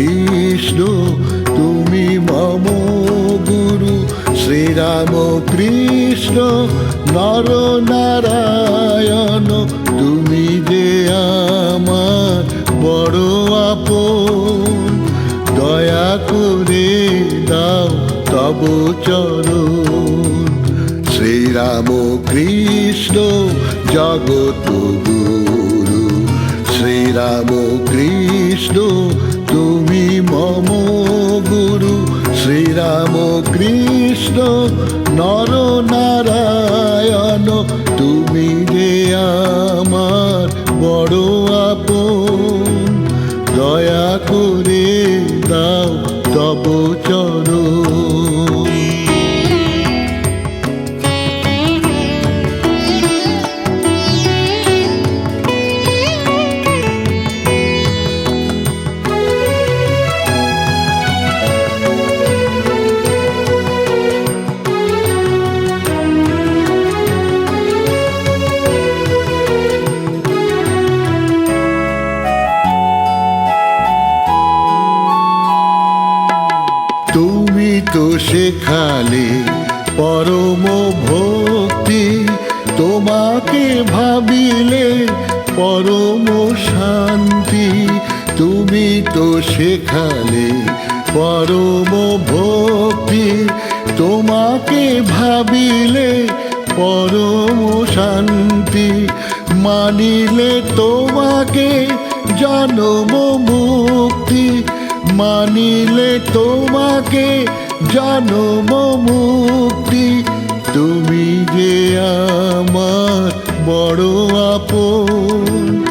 কৃষ্ণ তুমি মম গুরু। শ্রীরাম কৃষ্ণ নর নারায়ণ তুমি যে আমার বড় আপন। দয়া করে দাও তব চরণ। শ্রীরাম কৃষ্ণ জগত গুরু। শ্রীরাম কৃষ্ণ তুমি মম গুরু। শ্রীরাম কৃষ্ণ নর নারায়ণ তুমি যে আমার বড় আপন। দয়া করে দাও তব চরণ। তুমি তো শেখালে পরম ভক্তি। তোমাকে ভাবিলে পরম শান্তি। তুমি তো শেখালে পরম ভক্তি। তোমাকে ভাবিলে পরম শান্তি। মানিলে তোমাকে জন্ম মুক্তি। মানিলে তোমাকে জন্ম মুক্তি। তুমি যে আমার বড় আপন।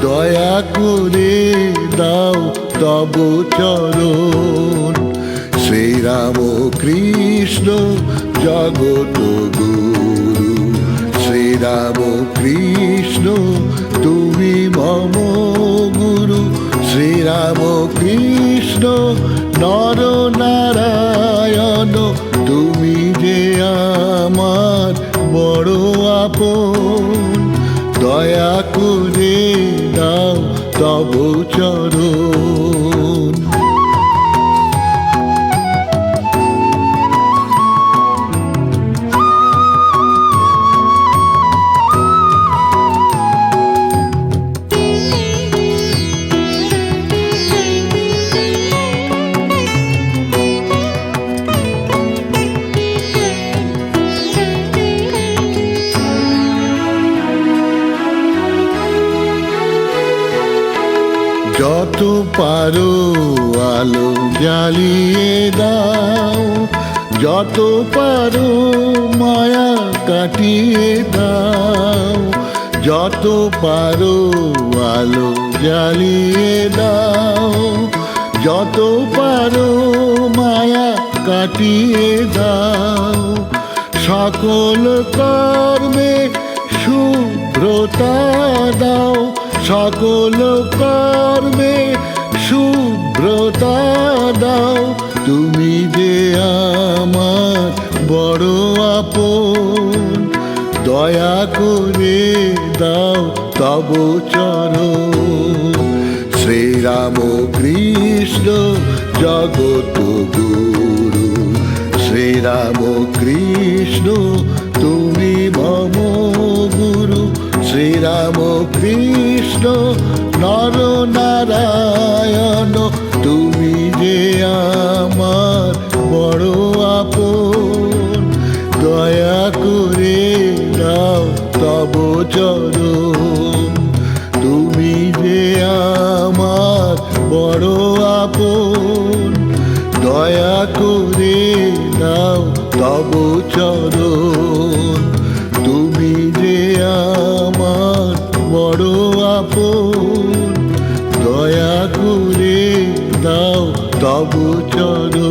দয়া করে দাও তব চরণ। শ্রীরাম কৃষ্ণ জগত গুরু। শ্রীরাম কৃষ্ণ তুমি মম গুরু। শ্রীরাম কৃষ্ণ নর নারায়ণ তুমি যে আমার বড় আপন। দয়া করে দাও তব চরণ। যত পারো আলো জ্বালিয়ে দাও। যত পারো মায়া কাটিয়ে দাও। যত পারো আলো জ্বালিয়ে দাও। যত পারো মায়া কাটিয়ে দাও। সকল কর্মে শুভ্রতা দাও। সকল কর্মে শুভ্রতা দাও। তুমি যে আমার বড় আপন। দয়া করে দাও তব চরণ। শ্রীরাম কৃষ্ণ জগত গুরু। শ্রীরাম কৃষ্ণ তুমি মম গুরু। শ্রীরাম কৃষ্ণ নর নারায়ণ তুমি যে আমার বড় আপন। দয়া করে দাও তব চরণ। তুমি যে আমার বড় আপন। দয়া করে দাও তব চরণ। তুমি যে আমার বড় আপন। দয়া করে দাও তব চরণ।